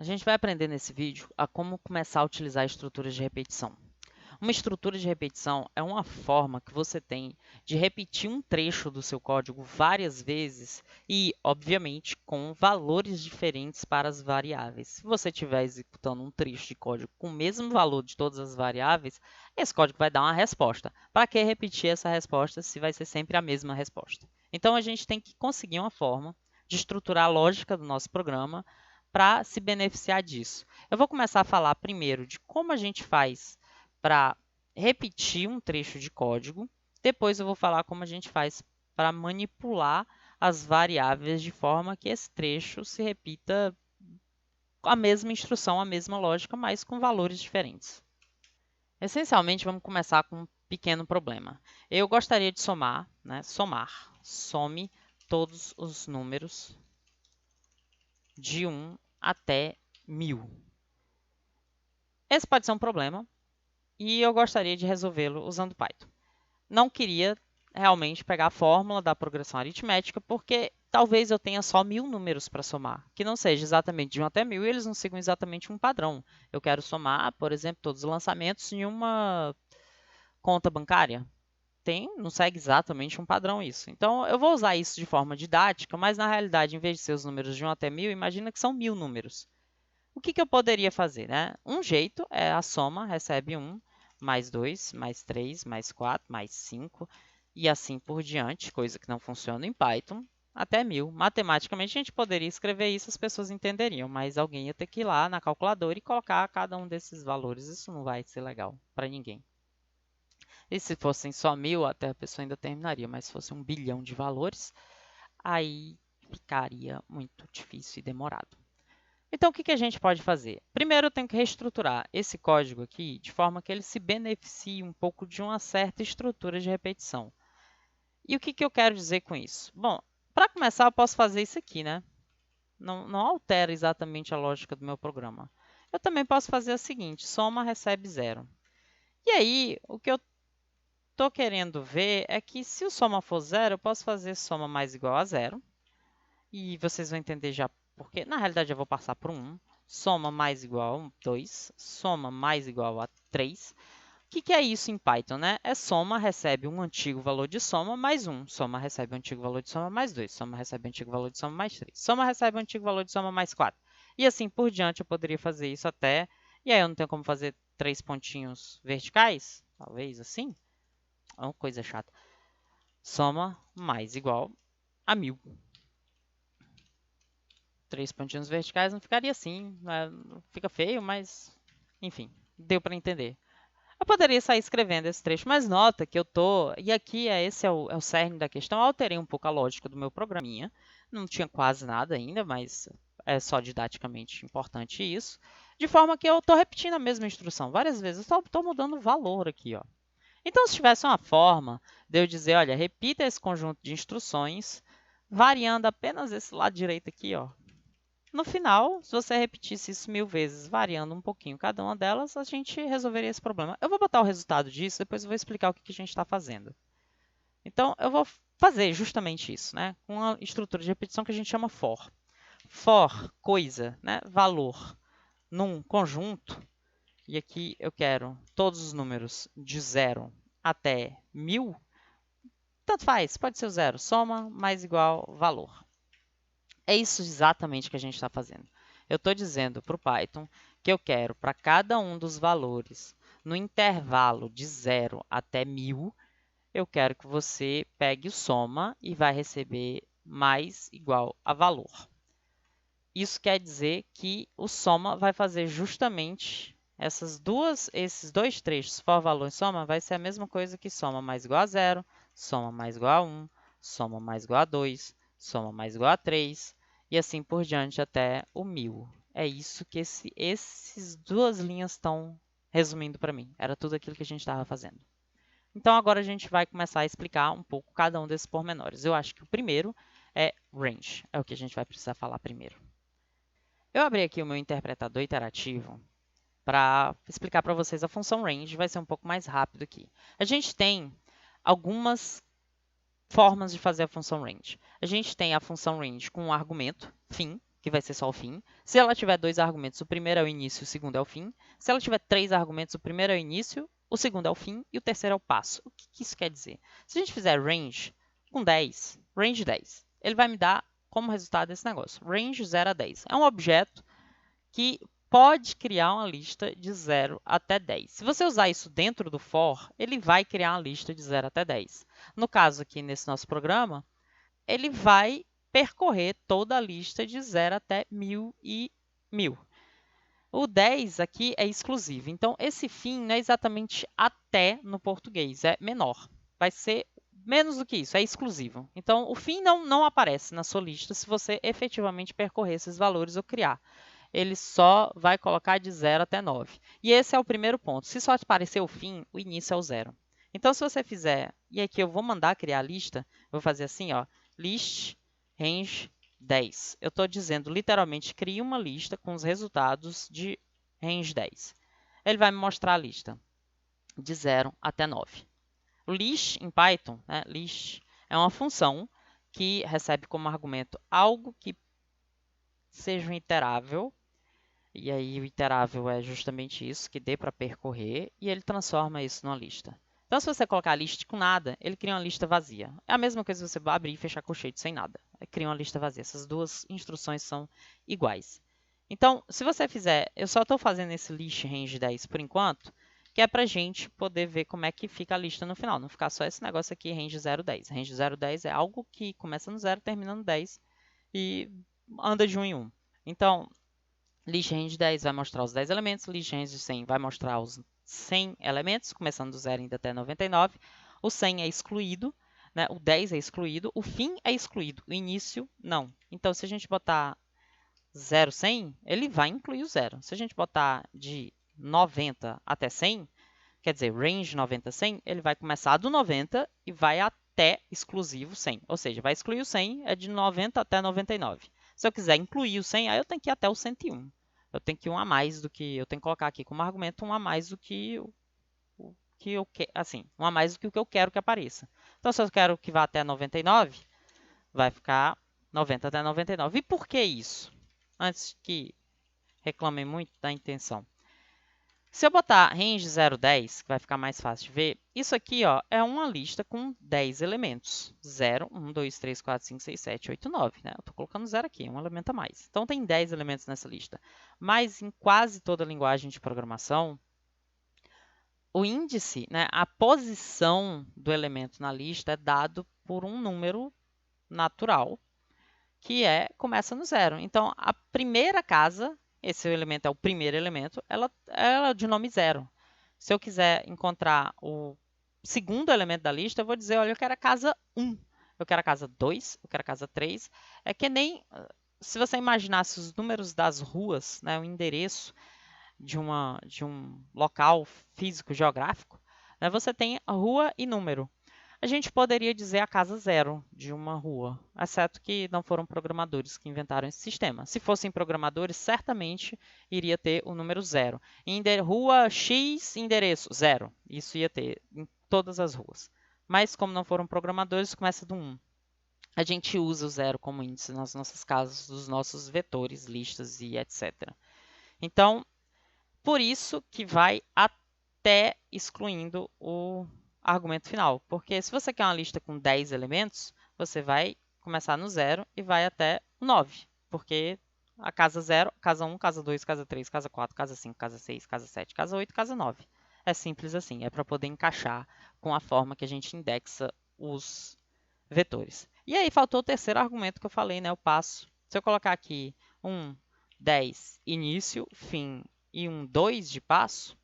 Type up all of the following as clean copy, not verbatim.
A gente vai aprender nesse vídeo a como começar a utilizar estruturas de repetição. Uma estrutura de repetição é uma forma que você tem de repetir um trecho do seu código várias vezes e, obviamente, com valores diferentes para as variáveis. Se você estiver executando um trecho de código com o mesmo valor de todas as variáveis, esse código vai dar uma resposta. Para que repetir essa resposta se vai ser sempre a mesma resposta? Então, a gente tem que conseguir uma forma de estruturar a lógica do nosso programa para se beneficiar disso. Eu vou começar a falar primeiro de como a gente faz para repetir um trecho de código. Depois eu vou falar como a gente faz para manipular as variáveis de forma que esse trecho se repita a mesma instrução, a mesma lógica, mas com valores diferentes. Essencialmente, vamos começar com um pequeno problema. Eu gostaria de somar, some todos os números de 1 até 1000. Esse pode ser um problema e eu gostaria de resolvê-lo usando Python. Não queria realmente pegar a fórmula da progressão aritmética, porque talvez eu tenha só 1000 números para somar, que não seja exatamente de 1 até 1000 e eles não sigam exatamente um padrão. Eu quero somar, por exemplo, todos os lançamentos em uma conta bancária. Não segue exatamente um padrão isso. Então, eu vou usar isso de forma didática, mas na realidade, em vez de ser os números de 1 até 1000, imagina que são 1000 números. O que eu poderia fazer? Um jeito é a soma, recebe 1, mais 2, mais 3, mais 4, mais 5, e assim por diante, coisa que não funciona em Python, até 1000. Matematicamente, a gente poderia escrever isso, as pessoas entenderiam, mas alguém ia ter que ir lá na calculadora e colocar cada um desses valores. Isso não vai ser legal para ninguém. E se fossem só 1000, até a pessoa ainda terminaria, mas se fosse 1 bilhão de valores, aí ficaria muito difícil e demorado. Então, o que a gente pode fazer? Primeiro, eu tenho que reestruturar esse código aqui de forma que ele se beneficie um pouco de uma certa estrutura de repetição. E o que eu quero dizer com isso? Bom, para começar, eu posso fazer isso aqui, né? Não altera exatamente a lógica do meu programa. Eu também posso fazer o seguinte, soma recebe 0. E aí, o que eu estou querendo ver é que se o soma for 0, eu posso fazer soma mais igual a 0. E vocês vão entender já porque, na realidade, eu vou passar por 1. Soma mais igual a 2. Soma mais igual a 3. O que é isso em Python, né? É soma recebe um antigo valor de soma mais 1. Soma recebe um antigo valor de soma mais 2. Soma recebe um antigo valor de soma mais 3. Soma recebe um antigo valor de soma mais 4. E assim por diante eu poderia fazer isso até... E aí eu não tenho como fazer 3 pontinhos verticais? Talvez assim? É uma coisa chata. Soma mais igual a 1000. 3 pontinhos verticais não ficaria assim, né? Fica feio, mas enfim, deu para entender. Eu poderia sair escrevendo esse trecho, mas nota que eu tô, e aqui esse é o cerne da questão, eu alterei um pouco a lógica do meu programinha, não tinha quase nada ainda, mas é só didaticamente importante isso, de forma que eu estou repetindo a mesma instrução várias vezes, eu estou mudando o valor aqui, ó. Então, se tivesse uma forma de eu dizer, olha, repita esse conjunto de instruções, variando apenas esse lado direito aqui, ó. No final, se você repetisse isso 1000 vezes, variando um pouquinho cada uma delas, a gente resolveria esse problema. Eu vou botar o resultado disso, depois eu vou explicar o que a gente está fazendo. Então, eu vou fazer justamente isso, né? Com uma estrutura de repetição que a gente chama for. For, coisa, né? Valor, num conjunto. E aqui eu quero todos os números de 0 até 1000. Tanto faz, pode ser o 0. Soma mais igual valor. É isso exatamente que a gente está fazendo. Eu estou dizendo para o Python que eu quero para cada um dos valores no intervalo de 0 até 1000, eu quero que você pegue o soma e vai receber mais igual a valor. Isso quer dizer que o soma vai fazer justamente esses dois trechos, for, valor e soma, vai ser a mesma coisa que soma mais igual a 0, soma mais igual a 1, soma mais igual a 2, soma mais igual a 3, e assim por diante até o 1000. É isso que essas duas linhas estão resumindo para mim. Era tudo aquilo que a gente estava fazendo. Então, agora a gente vai começar a explicar um pouco cada um desses pormenores. Eu acho que o primeiro é range. É o que a gente vai precisar falar primeiro. Eu abri aqui o meu interpretador iterativo para explicar para vocês a função range. Vai ser um pouco mais rápido aqui. A gente tem algumas formas de fazer a função range. A gente tem a função range com um argumento, fim. que vai ser só o fim. Se ela tiver 2 argumentos, o primeiro é o início, o segundo é o fim. Se ela tiver 3 argumentos, o primeiro é o início, o segundo é o fim e o terceiro é o passo. O que isso quer dizer? Se a gente fizer range com 10, range 10, ele vai me dar como resultado esse negócio, range 0 a 10. É um objeto que pode criar uma lista de 0 até 10. Se você usar isso dentro do for, ele vai criar uma lista de 0 até 10. No caso aqui, nesse nosso programa, ele vai percorrer toda a lista de 0 até 1000 e 1000. O 10 aqui é exclusivo, então esse fim não é exatamente até no português, é menor. Vai ser menos do que isso, é exclusivo. Então o fim não aparece na sua lista se você efetivamente percorrer esses valores ou criar. Ele só vai colocar de 0 até 9. E esse é o primeiro ponto. Se só aparecer o fim, o início é o 0. Então, se você fizer, e aqui eu vou mandar criar a lista, vou fazer assim, ó, list range 10. Eu estou dizendo, literalmente, crie uma lista com os resultados de range 10. Ele vai me mostrar a lista de 0 até 9. O list em Python, né, list, é uma função que recebe como argumento algo que seja um iterável. E aí o iterável é justamente isso, que dê para percorrer, e ele transforma isso numa lista. Então, se você colocar list com nada, ele cria uma lista vazia. É a mesma coisa se você abrir e fechar colchete sem nada. Ele cria uma lista vazia. Essas duas instruções são iguais. Então, se você fizer, eu só estou fazendo esse list range 10 por enquanto, que é para a gente poder ver como é que fica a lista no final. Não ficar só esse negócio aqui, range 010. Range 010 é algo que começa no 0, termina no 10 e anda de 1 em 1. Então, list range 10 vai mostrar os 10 elementos, list range 100 vai mostrar os 100 elementos, começando do 0 indo até 99. O 100 é excluído, né? O 10 é excluído, o fim é excluído, o início não. Então, se a gente botar 0, 100, ele vai incluir o 0. Se a gente botar de 90 até 100, quer dizer, range 90 a 100, ele vai começar do 90 e vai até exclusivo 100. Ou seja, vai excluir o 100, é de 90 até 99. Se eu quiser incluir o 100, aí eu tenho que ir até o 101. Eu tenho que ir um a mais do que... Eu tenho que colocar aqui como argumento um a mais do que o que eu quero. Assim, um a mais do que o que eu quero que apareça. Então, se eu quero que vá até 99, vai ficar 90 até 99. E por que isso? Antes que reclamem muito da intenção. Se eu botar range 010, que vai ficar mais fácil de ver, isso aqui ó, é uma lista com 10 elementos. 0, 1, 2, 3, 4, 5, 6, 7, 8, 9. Né? Eu estou colocando 0 aqui, um elemento a mais. Então, tem 10 elementos nessa lista. Mas em quase toda linguagem de programação, o índice, né, a posição do elemento na lista é dado por um número natural, que começa no 0. Então, a primeira casa, esse elemento é o primeiro elemento, ela é de nome 0. Se eu quiser encontrar o segundo elemento da lista, eu vou dizer, olha, eu quero a casa 1, eu quero a casa 2, eu quero a casa 3. É que nem se você imaginasse os números das ruas, né, o endereço de um local físico geográfico, né, você tem rua e número. A gente poderia dizer a casa 0 de uma rua, exceto que não foram programadores que inventaram esse sistema. Se fossem programadores, certamente iria ter o número 0. Rua X, endereço 0. Isso ia ter em todas as ruas. Mas como não foram programadores, começa do 1. A gente usa o 0 como índice nas nossas casas, dos nossos vetores, listas e etc. Então, por isso que vai até excluindo o argumento final. Porque se você quer uma lista com 10 elementos, você vai começar no 0 e vai até o 9. Porque a casa 0, casa 1, casa 2, casa 3, casa 4, casa 5, casa 6, casa 7, casa 8, casa 9. É simples assim, é para poder encaixar com a forma que a gente indexa os vetores. E aí faltou o terceiro argumento que eu falei, né, o passo. Se eu colocar aqui 1, 10, início, fim e um 2 de passo,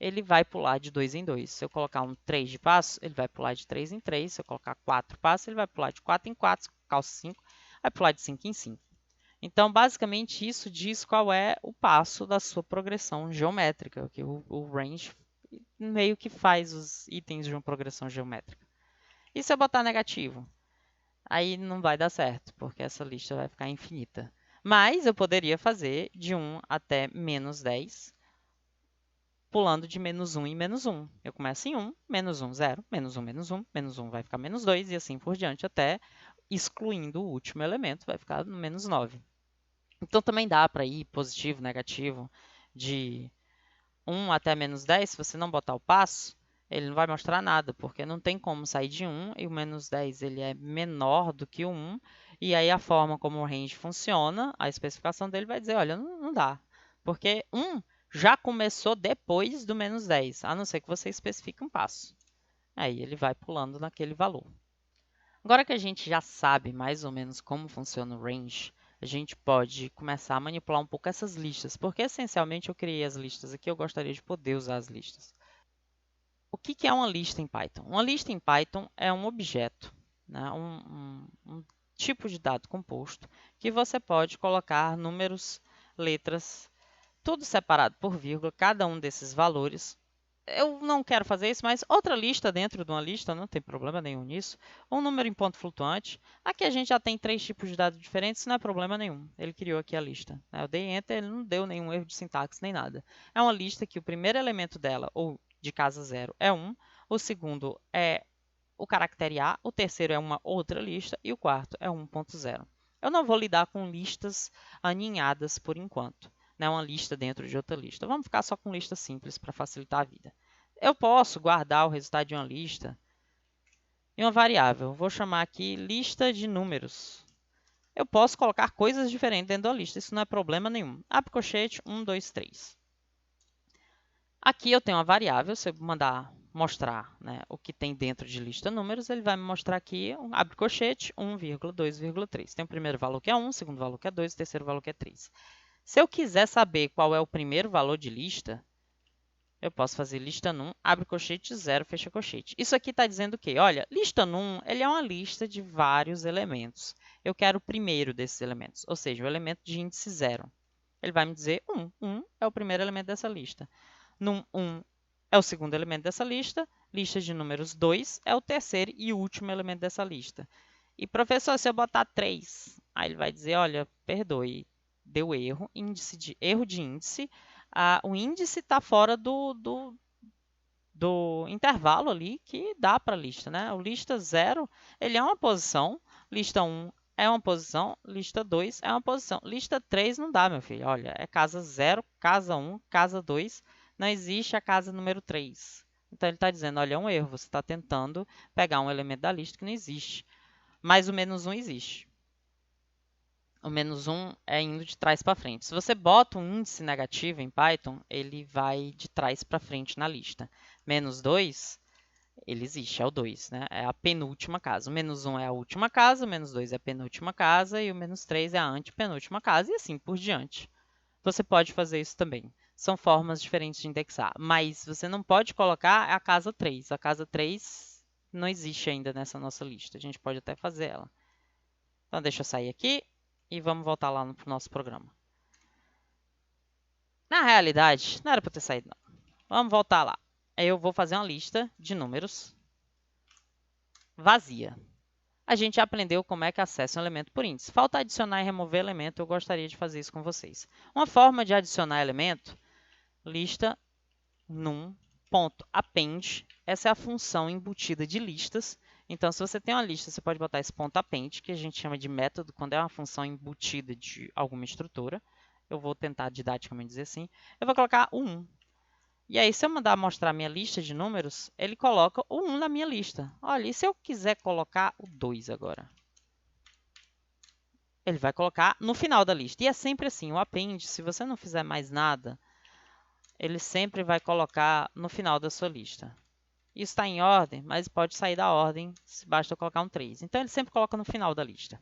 ele vai pular de 2 em 2. Se eu colocar um 3 de passo, ele vai pular de 3 em 3. Se eu colocar 4 passos, ele vai pular de 4 em 4. Se eu colocar 5, vai pular de 5 em 5. Então, basicamente, isso diz qual é o passo da sua progressão geométrica, que o range meio que faz os itens de uma progressão geométrica. E se eu botar negativo? Aí não vai dar certo, porque essa lista vai ficar infinita. Mas eu poderia fazer de 1 até menos 10, pulando de menos 1 em menos 1. Eu começo em 1, menos 1, 0, menos 1, menos 1, menos 1 vai ficar menos 2 e assim por diante, até excluindo o último elemento, vai ficar no menos 9. Então também dá para ir positivo, negativo, de 1 até menos 10. Se você não botar o passo, ele não vai mostrar nada, porque não tem como sair de 1 e o menos 10 ele é menor do que o 1. E aí a forma como o range funciona, a especificação dele vai dizer, olha, não dá. Porque 1 já começou depois do menos 10, a não ser que você especifique um passo. Aí ele vai pulando naquele valor. Agora que a gente já sabe mais ou menos como funciona o range, a gente pode começar a manipular um pouco essas listas, porque essencialmente eu criei as listas aqui, eu gostaria de poder usar as listas. O que é uma lista em Python? Uma lista em Python é um objeto, né? um tipo de dado composto que você pode colocar números, letras, tudo separado por vírgula, cada um desses valores. Eu não quero fazer isso, mas outra lista dentro de uma lista, não tem problema nenhum nisso. Um número em ponto flutuante. Aqui a gente já tem 3 tipos de dados diferentes, não é problema nenhum. Ele criou aqui a lista. Eu dei Enter, ele não deu nenhum erro de sintaxe nem nada. É uma lista que o primeiro elemento dela, ou de casa 0, é 1. O segundo é o caractere A. O terceiro é uma outra lista. E o quarto é 1.0. Eu não vou lidar com listas aninhadas por enquanto. Uma lista dentro de outra lista. Vamos ficar só com lista simples para facilitar a vida. Eu posso guardar o resultado de uma lista em uma variável. Vou chamar aqui lista de números. Eu posso colocar coisas diferentes dentro da lista. Isso não é problema nenhum. Abre colchete 1, 2, 3. Aqui eu tenho uma variável. Se eu mandar mostrar, o que tem dentro de lista números, ele vai me mostrar aqui, abre colchete, 1,2,3. Tem o primeiro valor que é 1, o segundo valor que é 2, o terceiro valor que é 3. Se eu quiser saber qual é o primeiro valor de lista, eu posso fazer lista num, abre colchete, 0, fecha colchete. Isso aqui está dizendo o quê? Olha, lista num, ele é uma lista de vários elementos. Eu quero o primeiro desses elementos, ou seja, o elemento de índice 0. Ele vai me dizer 1. 1 é o primeiro elemento dessa lista. Num 1 é o segundo elemento dessa lista. Lista de números 2 é o terceiro e último elemento dessa lista. E, professor, se eu botar 3, aí ele vai dizer, olha, perdoe, deu erro, erro de índice. O índice está fora do intervalo ali que dá para a lista, né? O lista 0, ele é uma posição, lista 1 é uma posição, lista 2 é uma posição. Lista 3 não dá, meu filho. Olha, é casa 0, casa 1, casa 2, não existe a casa número 3. Então, ele está dizendo, olha, é um erro, você está tentando pegar um elemento da lista que não existe. Mas o menos 1 existe. O menos 1 é indo de trás para frente. Se você bota um índice negativo em Python, ele vai de trás para frente na lista. Menos 2, ele existe, é o 2, né? É a penúltima casa. O menos 1 é a última casa, o menos 2 é a penúltima casa e o menos 3 é a antepenúltima casa e assim por diante. Você pode fazer isso também. São formas diferentes de indexar, mas você não pode colocar a casa 3. A casa 3 não existe ainda nessa nossa lista. A gente pode até fazer ela. Então, deixa eu sair aqui e vamos voltar lá no nosso programa. Na realidade, não era para ter saído, não. Vamos voltar lá. Eu vou fazer uma lista de números vazia. A gente aprendeu como é que acessa um elemento por índice. Falta adicionar e remover elemento, eu gostaria de fazer isso com vocês. Uma forma de adicionar elemento, lista num.append. Essa é a função embutida de listas. Então, se você tem uma lista, você pode botar esse ponto .append, que a gente chama de método, quando é uma função embutida de alguma estrutura. Eu vou tentar didaticamente dizer assim. Eu vou colocar o 1. E aí, se eu mandar mostrar minha lista de números, ele coloca o 1 na minha lista. Olha, e se eu quiser colocar o 2 agora? Ele vai colocar no final da lista. E é sempre assim, o append, se você não fizer mais nada, ele sempre vai colocar no final da sua lista. Isso está em ordem, mas pode sair da ordem, basta eu colocar um 3. Então, ele sempre coloca no final da lista.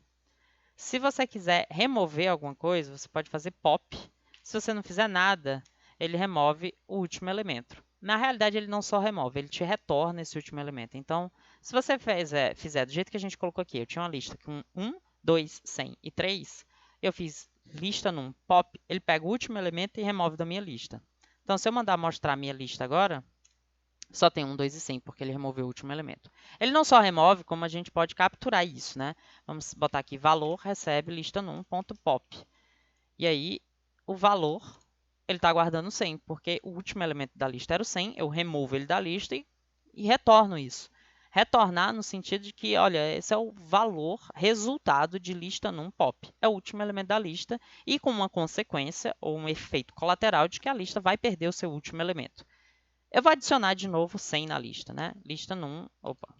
Se você quiser remover alguma coisa, você pode fazer pop. Se você não fizer nada, ele remove o último elemento. Na realidade, ele não só remove, ele te retorna esse último elemento. Então, se você fizer do jeito que a gente colocou aqui, eu tinha uma lista com 1, 2, 100 e 3, eu fiz lista num pop, ele pega o último elemento e remove da minha lista. Então, se eu mandar mostrar a minha lista agora, só tem 1, 2 e 100, porque ele removeu o último elemento. Ele não só remove, como a gente pode capturar isso, né? Vamos botar aqui valor recebe lista num.pop. E aí, o valor, ele está guardando 100, porque o último elemento da lista era o 100, eu removo ele da lista e retorno isso. Retornar no sentido de que, olha, esse é o valor resultado de lista num pop. É o último elemento da lista e com uma consequência ou um efeito colateral de que a lista vai perder o seu último elemento. Eu vou adicionar de novo 100 na lista, né? Lista num, opa,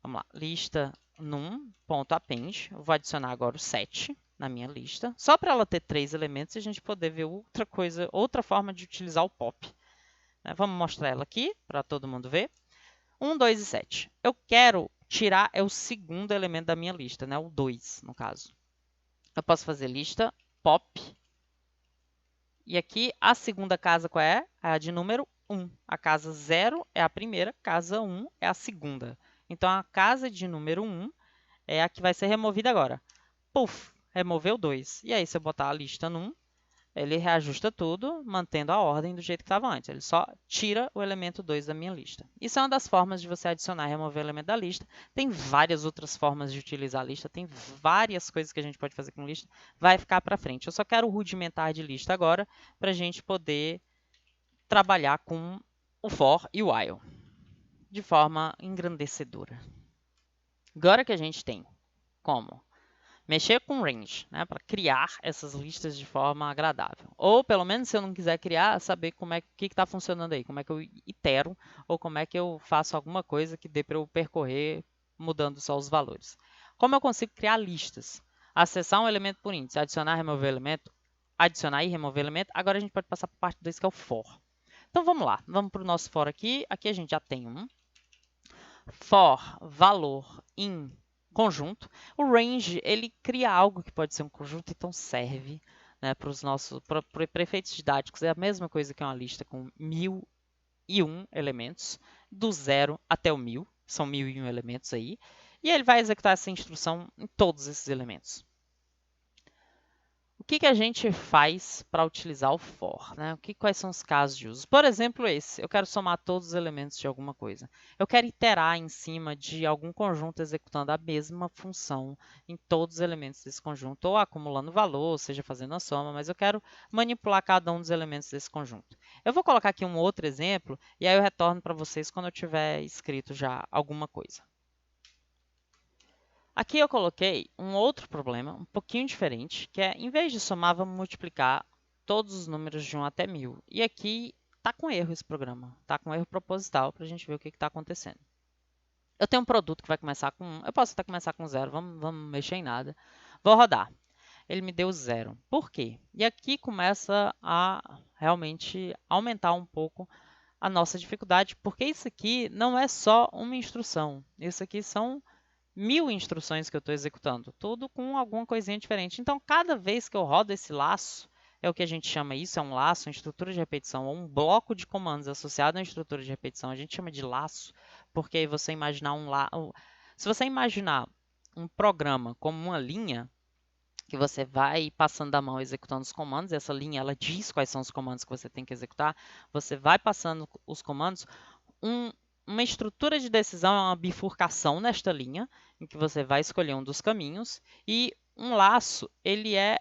vamos lá, lista num.append, eu vou adicionar agora o 7 na minha lista, só para ela ter 3 elementos e a gente poder ver outra forma de utilizar o pop. Vamos mostrar ela aqui para todo mundo ver. 1, 2 e 7. Eu quero tirar o segundo elemento da minha lista, né? O 2, no caso. Eu posso fazer lista pop. E aqui a segunda casa qual é? É a de número 1. A casa 0 é a primeira, casa 1 é a segunda. Então, a casa de número 1 é a que vai ser removida agora. Puf, removeu 2. E aí, se eu botar a lista num, ele reajusta tudo, mantendo a ordem do jeito que estava antes. Ele só tira o elemento 2 da minha lista. Isso é uma das formas de você adicionar e remover o elemento da lista. Tem várias outras formas de utilizar a lista, tem várias coisas que a gente pode fazer com lista. Vai ficar para frente. Eu só quero o rudimentar de lista agora, para a gente poder trabalhar com o for e o while de forma engrandecedora. Agora que a gente tem como mexer com range, né, para criar essas listas de forma agradável. Ou, pelo menos, se eu não quiser criar, saber como é que está funcionando aí, como é que eu itero, ou como é que eu faço alguma coisa que dê para eu percorrer mudando só os valores. Como eu consigo criar listas? Acessar um elemento por índice, adicionar, remover elemento, adicionar e remover elemento. Agora a gente pode passar para a parte 2, que é o for. Então, vamos lá. Vamos para o nosso for aqui. Aqui a gente já tem um for valor in conjunto. O range, ele cria algo que pode ser um conjunto, então serve, né, para os nossos efeitos didáticos. É a mesma coisa que uma lista com 1001 elementos, do 0 até o 1000. São 1001 elementos aí. E ele vai executar essa instrução em todos esses elementos. O que a gente faz para utilizar o for? Né? Quais são os casos de uso? Por exemplo, esse. Eu quero somar todos os elementos de alguma coisa. Eu quero iterar em cima de algum conjunto executando a mesma função em todos os elementos desse conjunto, ou acumulando valor, ou seja, fazendo a soma, mas eu quero manipular cada um dos elementos desse conjunto. Eu vou colocar aqui um outro exemplo, e aí eu retorno para vocês quando eu tiver escrito já alguma coisa. Aqui eu coloquei um outro problema, um pouquinho diferente, que é, em vez de somar, vamos multiplicar todos os números de 1 até 1000. E aqui está com erro esse programa, está com erro proposital para a gente ver o que está acontecendo. Eu tenho um produto que vai começar com 1, eu posso até começar com 0, vamos mexer em nada. Vou rodar. Ele me deu 0. Por quê? E aqui começa a realmente aumentar um pouco a nossa dificuldade, porque isso aqui não é só uma instrução, isso aqui são 1000 instruções que eu estou executando, tudo com alguma coisinha diferente. Então, cada vez que eu rodo esse laço, é o que a gente chama isso, é um laço, uma estrutura de repetição, ou um bloco de comandos associado à estrutura de repetição. A gente chama de laço, porque aí você imaginar se você imaginar um programa como uma linha, que você vai passando a mão executando os comandos, e essa linha ela diz quais são os comandos que você tem que executar, você vai passando os comandos, uma estrutura de decisão é uma bifurcação nesta linha, em que você vai escolher um dos caminhos, e um laço, ele é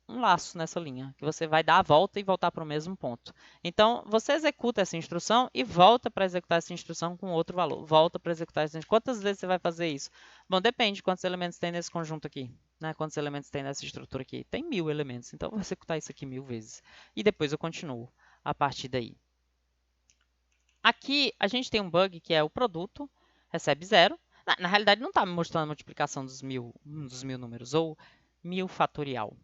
um laço nessa linha, que você vai dar a volta e voltar para o mesmo ponto. Então, você executa essa instrução e volta para executar essa instrução com outro valor. Volta para executar essa instrução. Quantas vezes você vai fazer isso? Bom, depende de quantos elementos tem nesse conjunto aqui. Né? Quantos elementos tem nessa estrutura aqui? Tem 1000 elementos, então eu vou executar isso aqui 1000 vezes. E depois eu continuo a partir daí. Aqui a gente tem um bug que é o produto recebe 0. Na realidade, não está me mostrando a multiplicação dos mil números, ou 1000 fatorial.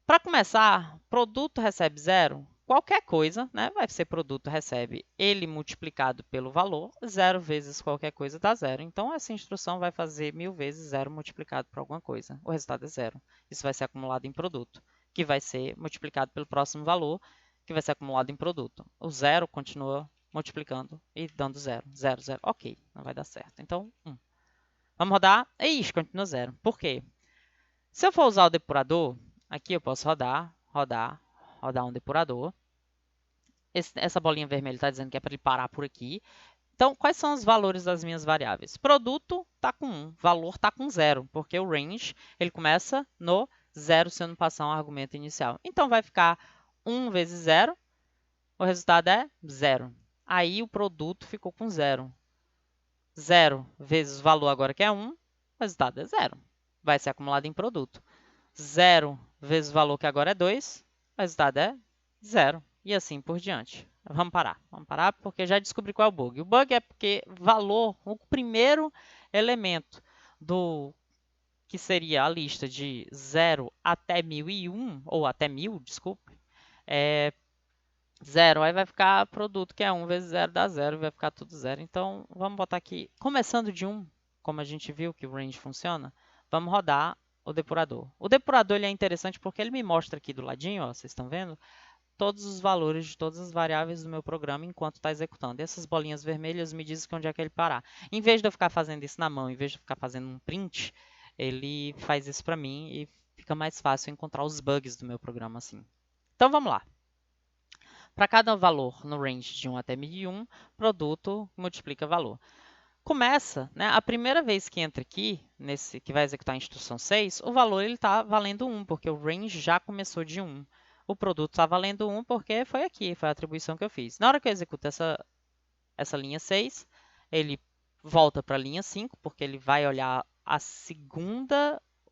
Para começar, produto recebe 0. Qualquer coisa, né, vai ser produto recebe ele multiplicado pelo valor, 0 vezes qualquer coisa dá 0. Então, essa instrução vai fazer 1000 vezes 0 multiplicado por alguma coisa. O resultado é 0. Isso vai ser acumulado em produto, que vai ser multiplicado pelo próximo valor, que vai ser acumulado em produto. O 0 continua multiplicando e dando 0. 0, 0. Ok, não vai dar certo. Então, 1. Vamos rodar. Ixi, continua 0. Por quê? Se eu for usar o depurador, aqui eu posso rodar um depurador. Essa bolinha vermelha está dizendo que é para ele parar por aqui. Então, quais são os valores das minhas variáveis? Produto está com 1, valor está com 0, porque o range ele começa no 0 se eu não passar um argumento inicial. Então, vai ficar 1 vezes 0, o resultado é 0. Aí o produto ficou com 0. 0 vezes o valor agora que é 1, o resultado é 0. Vai ser acumulado em produto. 0 vezes o valor que agora é 2, o resultado é 0. E assim por diante. Vamos parar porque já descobri qual é o bug. O bug é porque valor, o primeiro elemento do que seria a lista de 0 até 1001, ou até 1000, desculpe, é 0. Aí vai ficar produto, que é 1 vezes 0 dá 0, vai ficar tudo 0. Então, vamos botar aqui, começando de 1, como a gente viu que o range funciona, vamos rodar o depurador. O depurador ele é interessante porque ele me mostra aqui do ladinho, ó, vocês estão vendo, todos os valores de todas as variáveis do meu programa enquanto está executando. E essas bolinhas vermelhas me dizem que onde é que ele parar. Em vez de eu ficar fazendo isso na mão, em vez de eu ficar fazendo um print, ele faz isso para mim e fica mais fácil encontrar os bugs do meu programa assim. Então vamos lá. Para cada valor no range de 1 até 1001, produto multiplica valor. Começa, né, a primeira vez que entra aqui, nesse que vai executar a instrução 6, o valor está valendo 1, porque o range já começou de 1. O produto está valendo 1 porque foi aqui, foi a atribuição que eu fiz. Na hora que eu executo essa linha 6, ele volta para a linha 5, porque ele vai olhar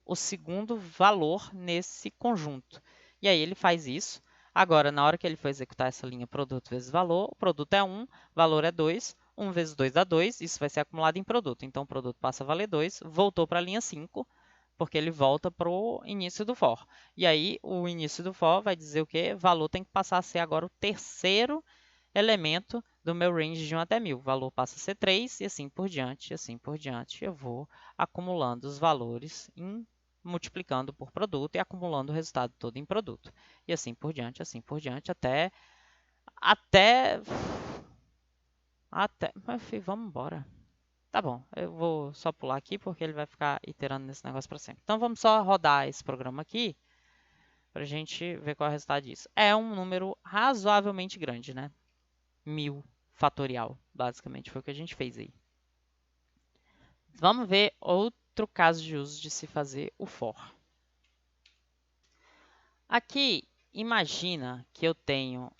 o segundo valor nesse conjunto. E aí ele faz isso. Agora, na hora que ele for executar essa linha produto vezes valor, o produto é 1, valor é 2, 1 vezes 2 dá 2, isso vai ser acumulado em produto. Então, o produto passa a valer 2, voltou para a linha 5, porque ele volta para o início do for. E aí, o início do for vai dizer o quê? Valor tem que passar a ser agora o terceiro elemento do meu range de 1 até 1000. O valor passa a ser 3 e assim por diante, e assim por diante. Eu vou acumulando os valores, multiplicando por produto e acumulando o resultado todo em produto. E assim por diante, até... Meu filho, vamos embora. Tá bom, eu vou só pular aqui porque ele vai ficar iterando nesse negócio para sempre. Então vamos só rodar esse programa aqui para a gente ver qual é o resultado disso. É um número razoavelmente grande, né? 1000 fatorial, basicamente, foi o que a gente fez aí. Vamos ver outro caso de uso de se fazer o for. Aqui, imagina que eu tenho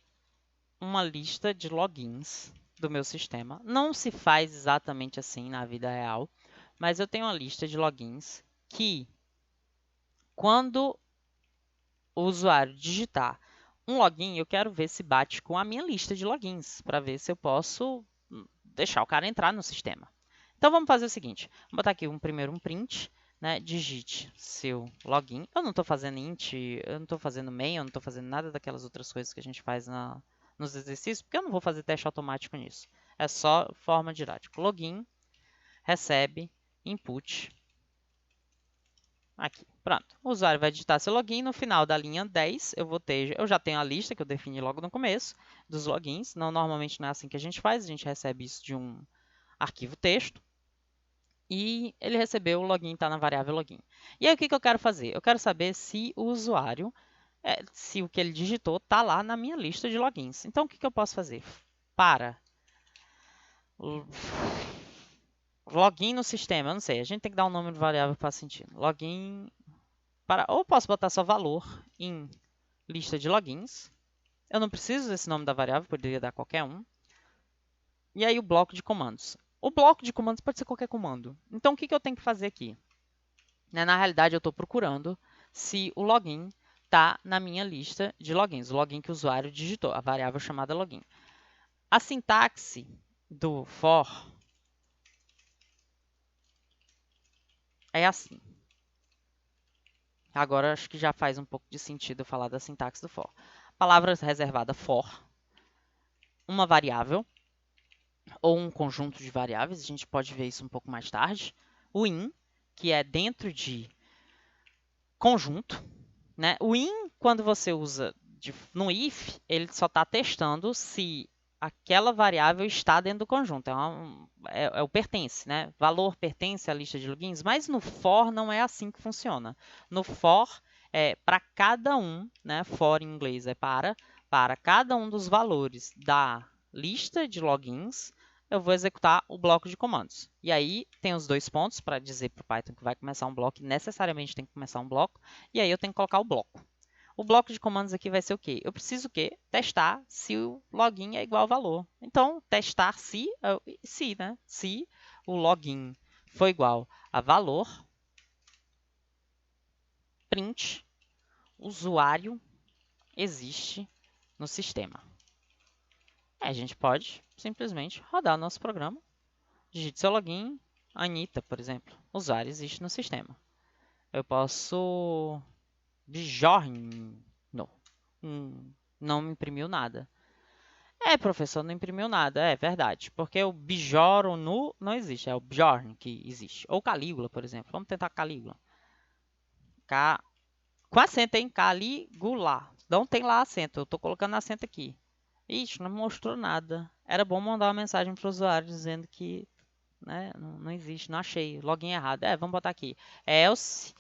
uma lista de logins do meu sistema. Não se faz exatamente assim na vida real, mas eu tenho uma lista de logins que, quando o usuário digitar um login, eu quero ver se bate com a minha lista de logins, para ver se eu posso deixar o cara entrar no sistema. Então, vamos fazer o seguinte. Vou botar aqui primeiro um print, né? Digite seu login. Eu não estou fazendo int, eu não estou fazendo main, eu não estou fazendo nada daquelas outras coisas que a gente faz nos exercícios, porque eu não vou fazer teste automático nisso. É só forma didática. Login, recebe, input. Aqui, pronto. O usuário vai digitar seu login. No final da linha 10, eu já tenho a lista que eu defini logo no começo dos logins. Não, normalmente não é assim que a gente faz, a gente recebe isso de um arquivo texto. E ele recebeu o login, está na variável login. E aí o que eu quero fazer? Eu quero saber se o usuário, se o que ele digitou está lá na minha lista de logins. Então o que eu posso fazer? Para login no sistema, eu não sei, a gente tem que dar um nome de variável para sentido. Login para, ou posso botar só valor em lista de logins. Eu não preciso desse nome da variável, poderia dar qualquer um. E aí o bloco de comandos. O bloco de comandos pode ser qualquer comando. Então, o que eu tenho que fazer aqui? Na realidade, eu estou procurando se o login está na minha lista de logins. O login que o usuário digitou, a variável chamada login. A sintaxe do for é assim. Agora, acho que já faz um pouco de sentido eu falar da sintaxe do for. Palavra reservada for, uma variável, ou um conjunto de variáveis, a gente pode ver isso um pouco mais tarde. O in, que é dentro de conjunto, né? O in, quando você usa no if, ele só está testando se aquela variável está dentro do conjunto. É o pertence, né? Valor pertence à lista de logins, mas no for não é assim que funciona. No for, para cada um, né? For em inglês é para cada um dos valores da lista de logins, eu vou executar o bloco de comandos. E aí tem os dois pontos para dizer para o Python que vai começar um bloco, necessariamente tem que começar um bloco, e aí eu tenho que colocar o bloco. O bloco de comandos aqui vai ser o quê? Eu preciso o quê? Testar se o login é igual ao valor. Então, testar se, né? Se o login for igual a valor, print, usuário existe no sistema. A gente pode simplesmente rodar o nosso programa, digite seu login, Anitta, por exemplo, usuário existe no sistema. Eu posso Bjorn, não me imprimiu nada. Professor, não imprimiu nada. É verdade. Porque o Bjorn não existe. É o Bjorn que existe. Ou Calígula, por exemplo. Vamos tentar Calígula. Com acento, hein? Calígula. Não tem lá acento. Eu estou colocando acento aqui. Ixi, não mostrou nada. Era bom mandar uma mensagem para o usuário dizendo que não existe. Não achei. Login errado. Vamos botar aqui. Else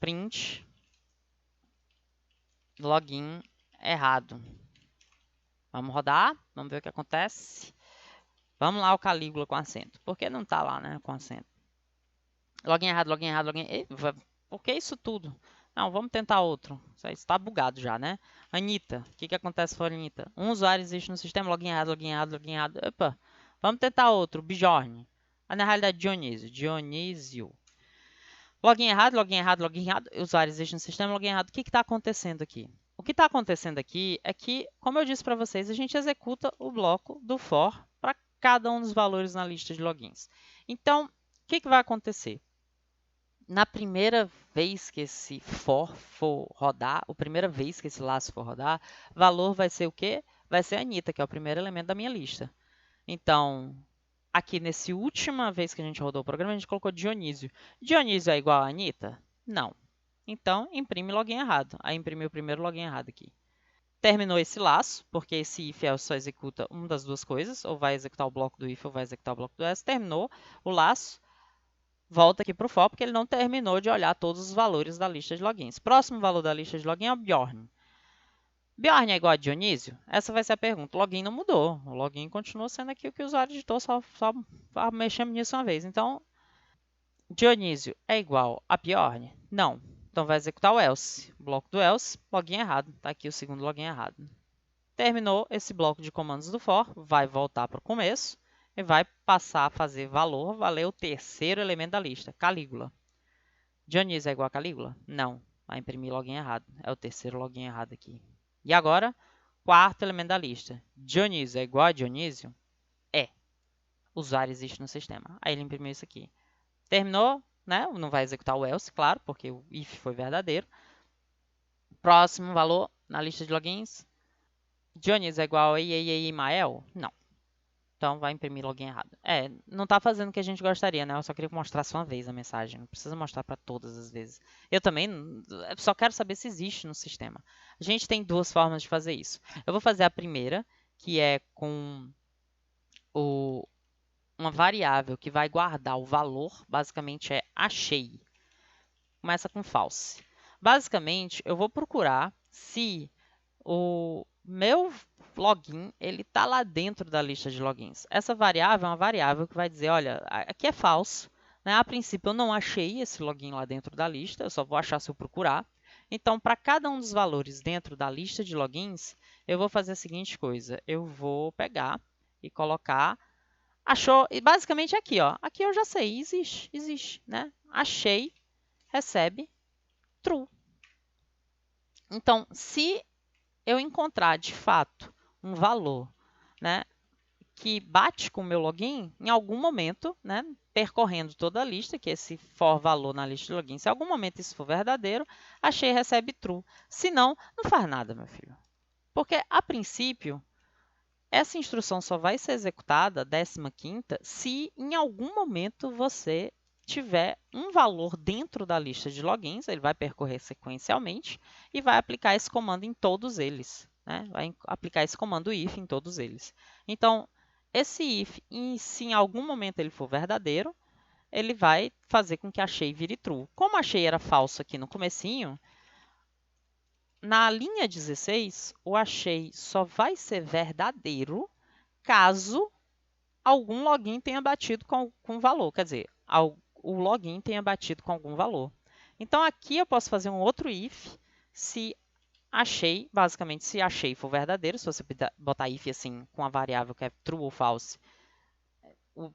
print login errado. Vamos rodar, vamos ver o que acontece. Vamos lá o Calígula com acento. Por que não está lá, né, com acento? Login errado, login errado, login... Por que isso tudo? Não, vamos tentar outro. Isso está bugado já, né? Anitta, o que acontece com a Anitta? Um usuário existe no sistema, login errado, login errado, login errado. Opa, vamos tentar outro, Bjorn. Na realidade, Dionísio. Login errado, login errado, login errado. Usuário existe no sistema, login errado. O que está acontecendo aqui? O que está acontecendo aqui é que, como eu disse para vocês, a gente executa o bloco do for para cada um dos valores na lista de logins. Então, o que vai acontecer? Na primeira vez que esse for rodar, a primeira vez que esse laço for rodar, valor vai ser o quê? Vai ser a Anitta, que é o primeiro elemento da minha lista. Então, aqui nessa última vez que a gente rodou o programa, a gente colocou Dionísio. Dionísio é igual a Anitta? Não. Então, imprime login errado. Aí imprimiu o primeiro login errado aqui. Terminou esse laço, porque esse if else só executa uma das duas coisas, ou vai executar o bloco do if ou vai executar o bloco do else. Terminou o laço, volta aqui para o for, porque ele não terminou de olhar todos os valores da lista de logins. Próximo valor da lista de login é o Bjorn. Bjorn é igual a Dionísio? Essa vai ser a pergunta. O login não mudou. O login continua sendo aqui o que o usuário digitou, só mexemos nisso uma vez. Então, Dionísio é igual a Bjorn? Não. Então, vai executar o else. Bloco do else, login errado. Está aqui o segundo login errado. Terminou esse bloco de comandos do for, vai voltar para o começo e vai passar a fazer valor, valer o terceiro elemento da lista, Calígula. Dionísio é igual a Calígula? Não. Vai imprimir login errado. É o terceiro login errado aqui. E agora, quarto elemento da lista. Dionísio é igual a Dionísio? É. Usuário existe no sistema. Aí ele imprimiu isso aqui. Terminou, né? Não vai executar o else, claro, porque o if foi verdadeiro. Próximo valor na lista de logins. Dionísio é igual a Imael? Não. Então vai imprimir login errado. Não está fazendo o que a gente gostaria, né? Eu só queria mostrar só uma vez a mensagem. Não precisa mostrar para todas as vezes. Eu também só quero saber se existe no sistema. A gente tem duas formas de fazer isso. Eu vou fazer a primeira, que é com uma variável que vai guardar o valor. Basicamente é achei. Começa com false. Basicamente, eu vou procurar se o meu login ele está lá dentro da lista de logins. Essa variável é uma variável que vai dizer, olha, aqui é falso. Né? A princípio, eu não achei esse login lá dentro da lista, eu só vou achar se eu procurar. Então, para cada um dos valores dentro da lista de logins, eu vou fazer a seguinte coisa. Eu vou pegar e colocar... Achou, e basicamente aqui, ó. Aqui eu já sei, existe, né? Achei, recebe, true. Então, se eu encontrar de fato um valor, né, que bate com o meu login, em algum momento, né, percorrendo toda a lista, que esse for valor na lista de login, se em algum momento isso for verdadeiro, achei recebe true. Se não, não faz nada, meu filho. Porque, a princípio, essa instrução só vai ser executada, 15ª, se em algum momento você tiver um valor dentro da lista de logins, ele vai percorrer sequencialmente e vai aplicar esse comando em todos eles. Né? Vai aplicar esse comando if em todos eles. Então, esse if, se em algum momento ele for verdadeiro, ele vai fazer com que achei vire true. Como achei era falso aqui no comecinho, na linha 16, o achei só vai ser verdadeiro caso algum login tenha batido com valor. Quer dizer, o login tenha batido com algum valor. Então, aqui eu posso fazer um outro if se achei, basicamente, se achei for verdadeiro. Se você botar if assim com a variável que é true ou false,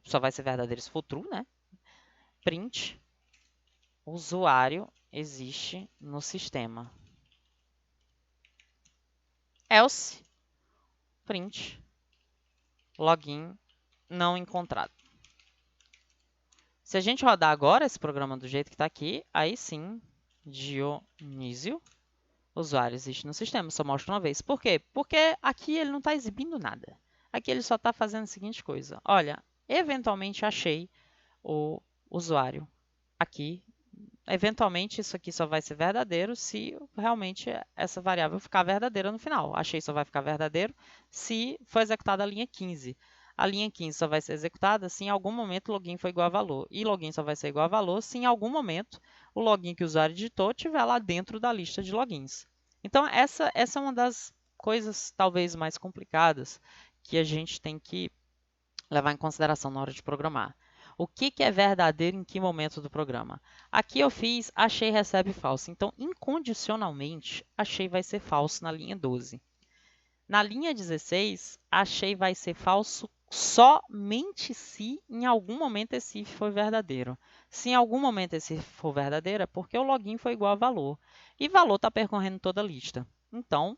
só vai ser verdadeiro se for true, né? Print usuário existe no sistema. Else print login não encontrado. Se a gente rodar agora esse programa do jeito que está aqui, aí sim, Dionísio, usuário existe no sistema, só mostra uma vez. Por quê? Porque aqui ele não está exibindo nada. Aqui ele só está fazendo a seguinte coisa. Olha, eventualmente achei o usuário aqui. Eventualmente isso aqui só vai ser verdadeiro se realmente essa variável ficar verdadeira no final. Achei só vai ficar verdadeiro se for executada a linha 15. A linha 15 só vai ser executada se em algum momento o login for igual a valor. E login só vai ser igual a valor se em algum momento o login que o usuário digitou estiver lá dentro da lista de logins. Então, essa é uma das coisas talvez mais complicadas que a gente tem que levar em consideração na hora de programar. O que é verdadeiro em que momento do programa? Aqui eu fiz achei, recebe, falso. Então, incondicionalmente, achei vai ser falso na linha 12. Na linha 16, achei vai ser falso somente se em algum momento esse if for verdadeiro. Se em algum momento esse if for verdadeiro, é porque o login foi igual a valor. E valor está percorrendo toda a lista. Então,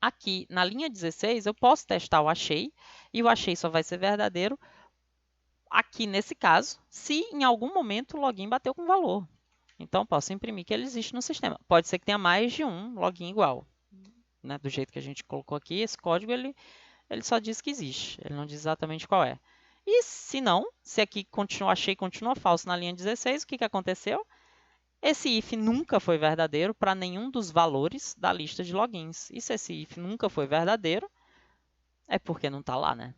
aqui na linha 16, eu posso testar o achei, e o achei só vai ser verdadeiro aqui nesse caso, se em algum momento o login bateu com valor. Então, posso imprimir que ele existe no sistema. Pode ser que tenha mais de um login igual. Né? Do jeito que a gente colocou aqui, esse código ele só diz que existe. Ele não diz exatamente qual é. E se não, se aqui achei continua falso na linha 16, o que aconteceu? Esse if nunca foi verdadeiro para nenhum dos valores da lista de logins. E se esse if nunca foi verdadeiro, é porque não está lá, né?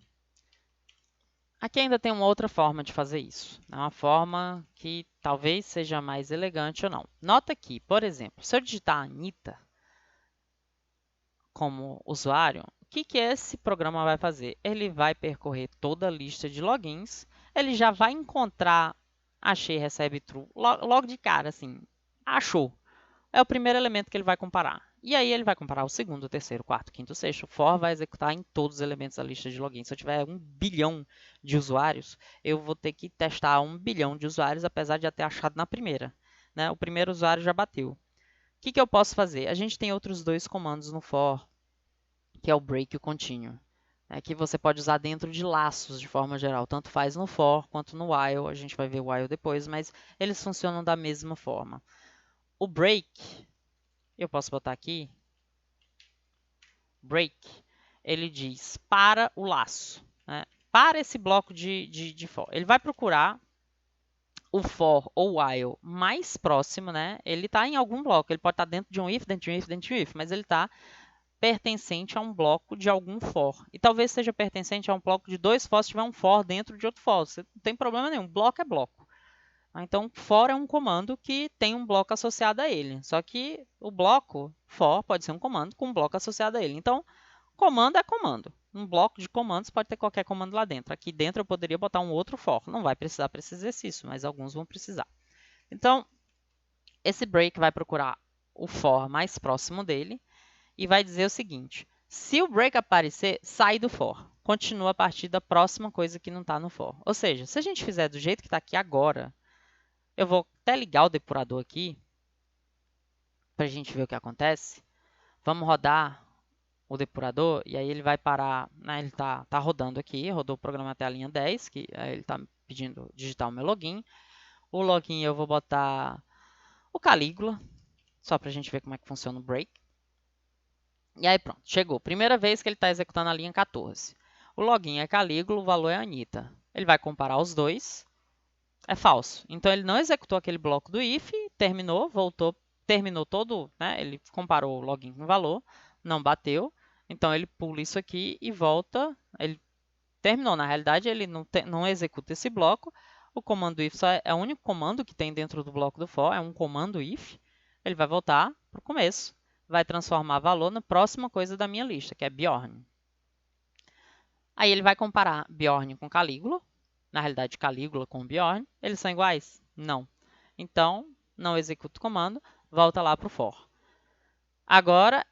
Aqui ainda tem uma outra forma de fazer isso. É uma forma que talvez seja mais elegante ou não. Nota que, por exemplo, se eu digitar Anitta como usuário, o que esse programa vai fazer? Ele vai percorrer toda a lista de logins, ele já vai encontrar achei, recebe, true, logo de cara, assim, achou. É o primeiro elemento que ele vai comparar. E aí ele vai comparar o segundo, o terceiro, o quarto, o quinto, o sexto. O for vai executar em todos os elementos da lista de login. Se eu tiver 1 bilhão de usuários, eu vou ter que testar 1 bilhão de usuários, apesar de já ter achado na primeira. Né? O primeiro usuário já bateu. O que eu posso fazer? A gente tem outros dois comandos no for, que é o break e o continue. Que você pode usar dentro de laços de forma geral. Tanto faz no for quanto no while. A gente vai ver o while depois, mas eles funcionam da mesma forma. O break, eu posso botar aqui, break, ele diz para o laço, né? Para esse bloco de for. Ele vai procurar o for ou while mais próximo, né? Ele está em algum bloco, ele pode estar dentro de um if, dentro de um if, dentro de um if, mas ele está pertencente a um bloco de algum for. E talvez seja pertencente a um bloco de dois for se tiver um for dentro de outro for. Você não tem problema nenhum, bloco é bloco. Então, for é um comando que tem um bloco associado a ele. Só que o bloco for pode ser um comando com um bloco associado a ele. Então, comando é comando. Um bloco de comandos pode ter qualquer comando lá dentro. Aqui dentro eu poderia botar um outro for. Não vai precisar para esse exercício, mas alguns vão precisar. Então, esse break vai procurar o for mais próximo dele e vai dizer o seguinte: se o break aparecer, sai do for. Continua a partir da próxima coisa que não está no for. Ou seja, se a gente fizer do jeito que está aqui agora, eu vou até ligar o depurador aqui para a gente ver o que acontece. Vamos rodar o depurador e aí ele vai parar, né? Ele está rodando aqui, rodou o programa até a linha 10, que aí ele está pedindo digitar o meu login. O login eu vou botar o Calígula, só para a gente ver como é que funciona o break. E aí pronto, chegou. Primeira vez que ele está executando a linha 14. O login é Calígula, o valor é Anitta. Ele vai comparar os dois. É falso. Então, ele não executou aquele bloco do if, terminou, voltou, terminou todo, né? Ele comparou o login com o valor, não bateu. Então, ele pula isso aqui e volta. Ele terminou. Na realidade, ele não executa esse bloco. O comando if é o único comando que tem dentro do bloco do for, é um comando if. Ele vai voltar para o começo. Vai transformar valor na próxima coisa da minha lista, que é Bjorn. Aí ele vai comparar Bjorn com Calígula. Na realidade, Calígula com Bjorn, eles são iguais? Não. Então, não executa o comando, volta lá para o for. Agora,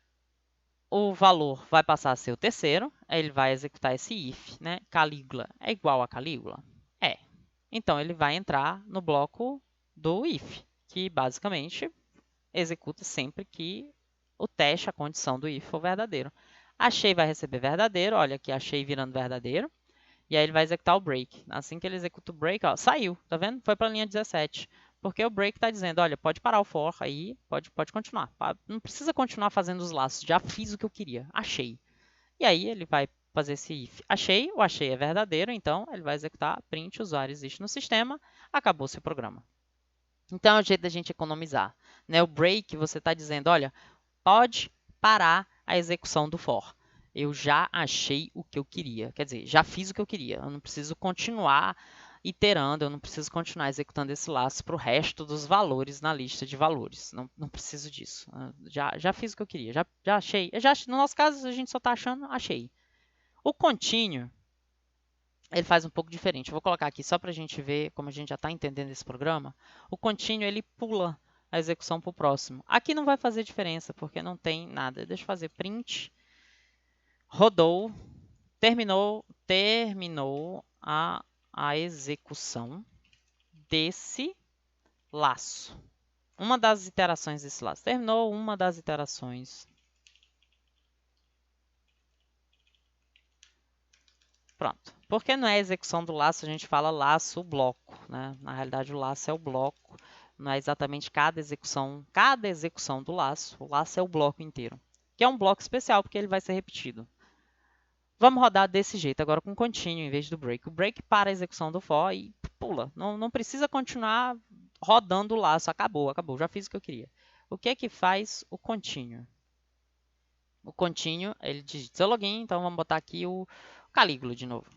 o valor vai passar a ser o terceiro, aí ele vai executar esse if, né? Calígula é igual a Calígula? É. Então, ele vai entrar no bloco do if, que basicamente executa sempre que o teste, a condição do if for verdadeiro. Achei vai receber verdadeiro, olha aqui, achei virando verdadeiro. E aí ele vai executar o break. Assim que ele executa o break, ó, saiu, tá vendo? Foi para a linha 17. Porque o break está dizendo, olha, pode parar o for aí, pode continuar. Não precisa continuar fazendo os laços, já fiz o que eu queria, achei. E aí ele vai fazer esse if. Achei, o achei é verdadeiro, então ele vai executar print usuário existe no sistema, acabou seu programa. Então é o jeito da gente economizar. Né? O break, você está dizendo, olha, pode parar a execução do for. Eu já achei o que eu queria. Quer dizer, já fiz o que eu queria. Eu não preciso continuar iterando, eu não preciso continuar executando esse laço para o resto dos valores na lista de valores. Não preciso disso. Já fiz o que eu queria. Já achei. No nosso caso, a gente só está achando, achei. O contínuo, ele faz um pouco diferente. Eu vou colocar aqui só para a gente ver como a gente já está entendendo esse programa. O contínuo, ele pula a execução para o próximo. Aqui não vai fazer diferença, porque não tem nada. Deixa eu fazer print. Rodou. Terminou a execução desse laço. Uma das iterações desse laço. Terminou uma das iterações. Pronto. Porque não é execução do laço, a gente fala laço bloco, né? Na realidade, o laço é o bloco. Não é exatamente cada execução do laço. O laço é o bloco inteiro. Que é um bloco especial, porque ele vai ser repetido. Vamos rodar desse jeito, agora com contínuo em vez do break. O break para a execução do for e pula. Não precisa continuar rodando o laço. Acabou. Já fiz o que eu queria. O que é que faz o contínuo? O contínuo, ele digita seu login, então vamos botar aqui o Calígula de novo.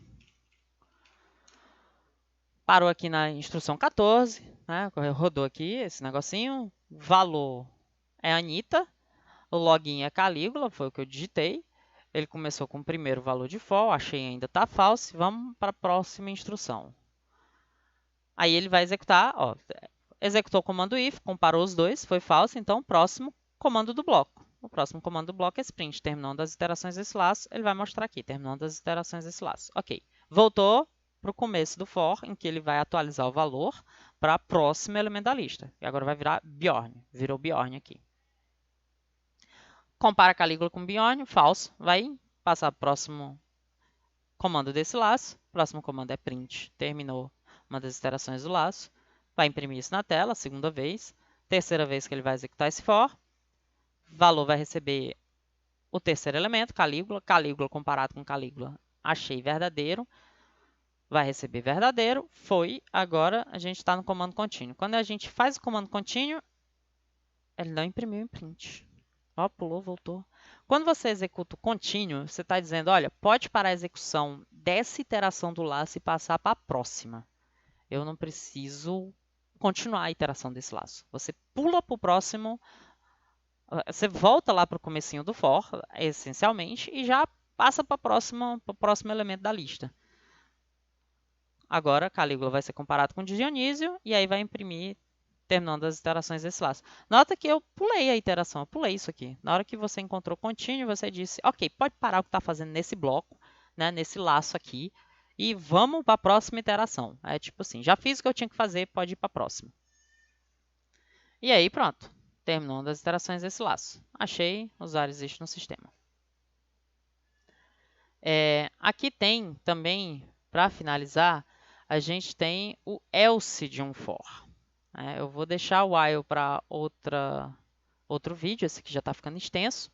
Parou aqui na instrução 14, né? Rodou aqui esse negocinho. Valor é Anitta. O login é Calígula, foi o que eu digitei. Ele começou com o primeiro valor de for, achei ainda está falso. Vamos para a próxima instrução. Aí ele vai executar, ó, executou o comando if, comparou os dois, foi falso, então o próximo comando do bloco. O próximo comando do bloco é sprint, terminando as iterações desse laço, ele vai mostrar aqui, terminando as iterações desse laço. Ok, voltou para o começo do for, em que ele vai atualizar o valor para o próximo elemento da lista. E agora vai virar Bjorn, virou Bjorn aqui. Compara Calígula com Bjorn, falso, vai passar para o próximo comando desse laço. O próximo comando é print, terminou uma das iterações do laço. Vai imprimir isso na tela, segunda vez. Terceira vez que ele vai executar esse for. Valor vai receber o terceiro elemento, Calígula. Calígula comparado com Calígula, achei verdadeiro. Vai receber verdadeiro. Foi. Agora a gente está no comando contínuo. Quando a gente faz o comando contínuo, ele não imprimiu em print. Ó, pulou, voltou. Quando você executa o contínuo, você está dizendo, olha, pode parar a execução dessa iteração do laço e passar para a próxima. Eu não preciso continuar a iteração desse laço. Você pula para o próximo, você volta lá para o comecinho do for, essencialmente, e já passa para o próximo elemento da lista. Agora, Calígula vai ser comparado com Dionísio, e aí vai imprimir, terminando as iterações desse laço. Nota que eu pulei a iteração, eu pulei isso aqui. Na hora que você encontrou contínuo, você disse, ok, pode parar o que está fazendo nesse bloco, né, nesse laço aqui, e vamos para a próxima iteração. É tipo assim, já fiz o que eu tinha que fazer, pode ir para a próxima. E aí, pronto. Terminando as iterações desse laço. Achei, o usuário existe no sistema. Aqui tem também, para finalizar, a gente tem o else de um for. Eu vou deixar o while para outro vídeo, esse aqui já está ficando extenso.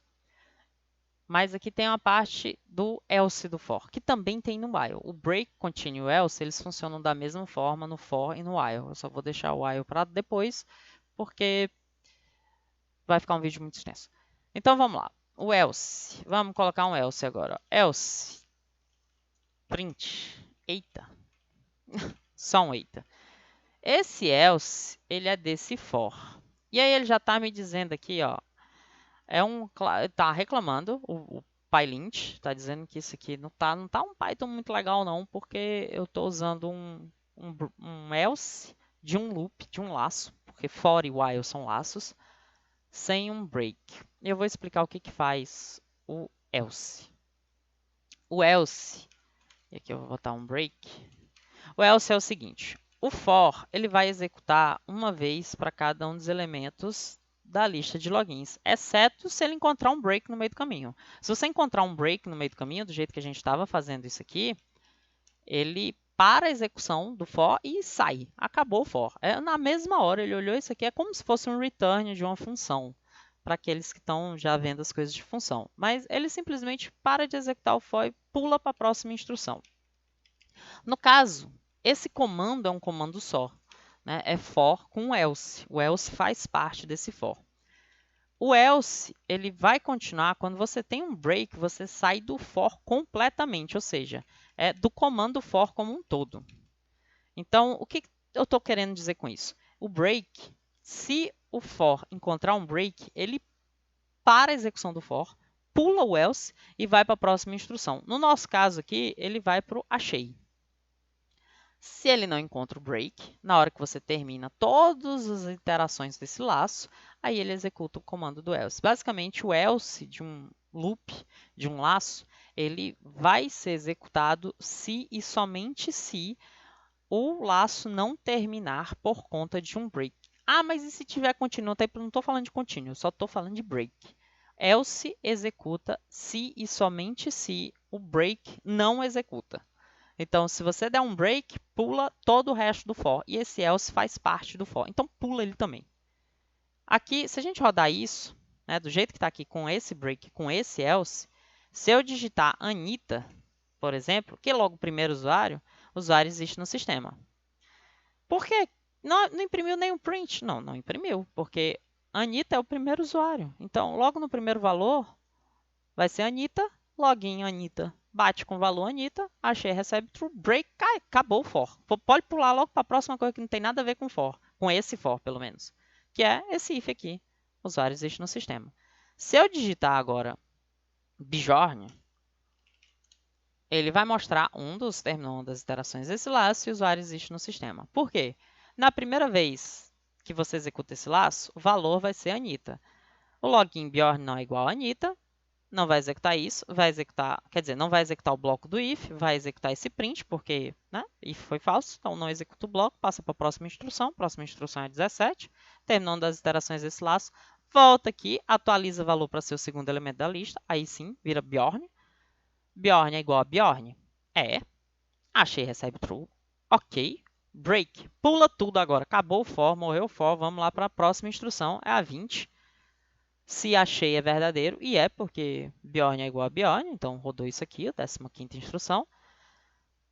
Mas aqui tem uma parte do else do for, que também tem no while. O break, continue, else, eles funcionam da mesma forma no for e no while. Eu só vou deixar o while para depois, porque vai ficar um vídeo muito extenso. Então vamos lá. O else. Vamos colocar um else agora. Else. Print. Eita. Só um eita. Esse else, ele é desse for. E aí ele já está me dizendo aqui, ó. Tá reclamando, o PyLint está dizendo que isso aqui não tá um Python muito legal não, porque eu estou usando um else de um loop, de um laço, porque for e while são laços, sem um break. Eu vou explicar o que faz o else. O else, e aqui eu vou botar um break. O else é o seguinte, o for ele vai executar uma vez para cada um dos elementos da lista de logins, exceto se ele encontrar um break no meio do caminho. Se você encontrar um break no meio do caminho, do jeito que a gente estava fazendo isso aqui, ele para a execução do for e sai. Acabou o for. Na mesma hora, ele olhou isso aqui, é como se fosse um return de uma função, para aqueles que estão já vendo as coisas de função. Mas ele simplesmente para de executar o for e pula para a próxima instrução. No caso, esse comando é um comando só, né? É for com else. O else faz parte desse for. O else ele vai continuar quando você tem um break, você sai do for completamente, ou seja, é do comando for como um todo. Então, o que eu estou querendo dizer com isso? O break, se o for encontrar um break, ele para a execução do for, pula o else e vai para a próxima instrução. No nosso caso aqui, ele vai para o achei. Se ele não encontra o break, na hora que você termina todas as iterações desse laço, aí ele executa o comando do else. Basicamente, o else de um loop, de um laço, ele vai ser executado se e somente se o laço não terminar por conta de um break. Ah, mas e se tiver contínuo? Não estou falando de contínuo, só estou falando de break. Else executa se e somente se o break não executa. Então, se você der um break, pula todo o resto do for. E esse else faz parte do for. Então, pula ele também. Aqui, se a gente rodar isso, né, do jeito que está aqui com esse break, com esse else, se eu digitar Anitta, por exemplo, que é logo o primeiro usuário, o usuário existe no sistema. Por quê? Não imprimiu nenhum print? Não imprimiu, porque Anitta é o primeiro usuário. Então, logo no primeiro valor, vai ser Anitta, login Anitta. Bate com o valor Anitta, achei, recebe true, break, cai, acabou o for. Pode pular logo para a próxima coisa que não tem nada a ver com for, com esse for, pelo menos, que é esse if aqui. O usuário existe no sistema. Se eu digitar agora Bjorn, ele vai mostrar um dos termos das iterações desse laço e o usuário existe no sistema. Por quê? Na primeira vez que você executa esse laço, o valor vai ser Anitta. O login Bjorn não é igual a Anitta, não vai executar isso, vai executar, quer dizer, não vai executar o bloco do if, vai executar esse print, porque né, if foi falso, então não executa o bloco, passa para a próxima instrução é 17, terminando as iterações desse laço, volta aqui, atualiza o valor para ser o segundo elemento da lista, aí sim, vira Bjorn. Bjorn é igual a Bjorn? É. Achei, recebe true. Ok. Break. Pula tudo agora. Acabou o for, morreu o for. Vamos lá para a próxima instrução. É a 20. Se achei é verdadeiro, e é porque Bjorn é igual a Bjorn, então rodou isso aqui, a 15ª instrução.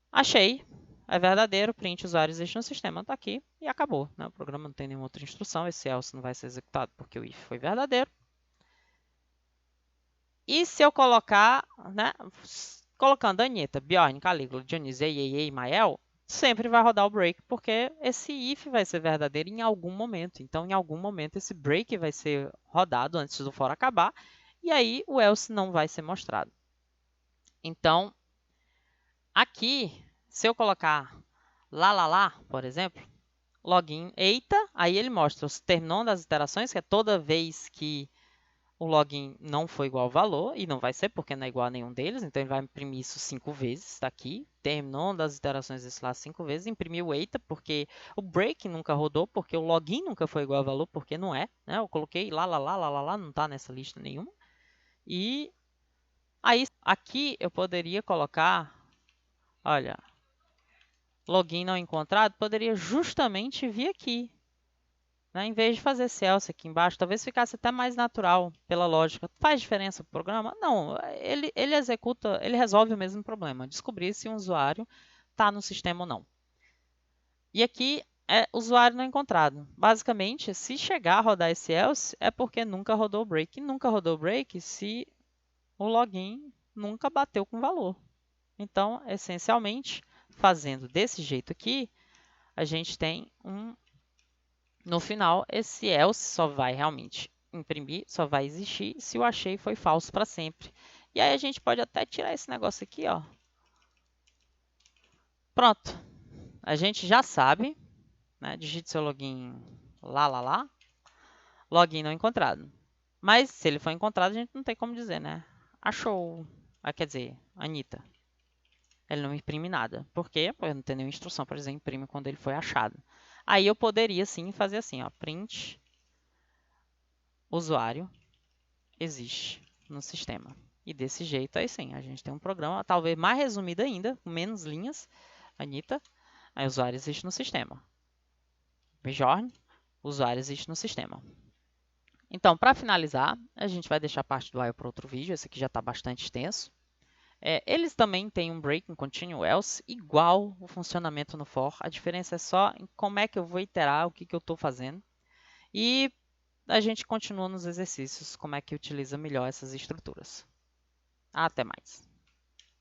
Achei, é verdadeiro, print usuário existe no sistema, está aqui e acabou. Né? O programa não tem nenhuma outra instrução, esse else não vai ser executado porque o if foi verdadeiro. E se eu colocar, né, colocando Anitta, Bjorn, Calígula, Dionísio, Ei, Mael, sempre vai rodar o break, porque esse if vai ser verdadeiro em algum momento. Então, em algum momento, esse break vai ser rodado antes do for acabar, e aí o else não vai ser mostrado. Então, aqui, se eu colocar lá, por exemplo, login eita, aí ele mostra os terminando das iterações, que é toda vez que o login não foi igual ao valor, e não vai ser porque não é igual a nenhum deles, então ele vai imprimir isso 5 vezes, está aqui, terminou das iterações desse lá 5 vezes, imprimiu o eita, porque o break nunca rodou, porque o login nunca foi igual ao valor, porque não é, né? Eu coloquei lá, não está nessa lista nenhuma, e aí aqui eu poderia colocar, olha, login não encontrado, poderia justamente vir aqui, né? Em vez de fazer esse else aqui embaixo, talvez ficasse até mais natural pela lógica. Faz diferença para o programa? Não, ele executa, ele resolve o mesmo problema, descobrir se um usuário está no sistema ou não. E aqui é usuário não encontrado. Basicamente, se chegar a rodar esse else, é porque nunca rodou o break. E nunca rodou o break se o login nunca bateu com valor. Então, essencialmente, fazendo desse jeito aqui, a gente tem no final, esse else só vai realmente imprimir, só vai existir se o achei foi falso para sempre. E aí a gente pode até tirar esse negócio aqui, ó. Pronto. A gente já sabe, né? Digite seu login lá. Login não encontrado. Mas se ele foi encontrado, a gente não tem como dizer, né? achou, quer dizer, Anitta. Ele não imprime nada. Por quê? Porque não tem nenhuma instrução para dizer imprime quando ele foi achado. Aí eu poderia sim fazer assim, ó, print usuário existe no sistema. E desse jeito aí sim, a gente tem um programa talvez mais resumido ainda, com menos linhas. Anitta, aí usuário existe no sistema. Bjorn, usuário existe no sistema. Então, para finalizar, a gente vai deixar a parte do while para outro vídeo, esse aqui já está bastante extenso. Eles também têm um break em continue else, igual o funcionamento no for. A diferença é só em como é que eu vou iterar, o que eu estou fazendo. E a gente continua nos exercícios, como é que utiliza melhor essas estruturas. Até mais.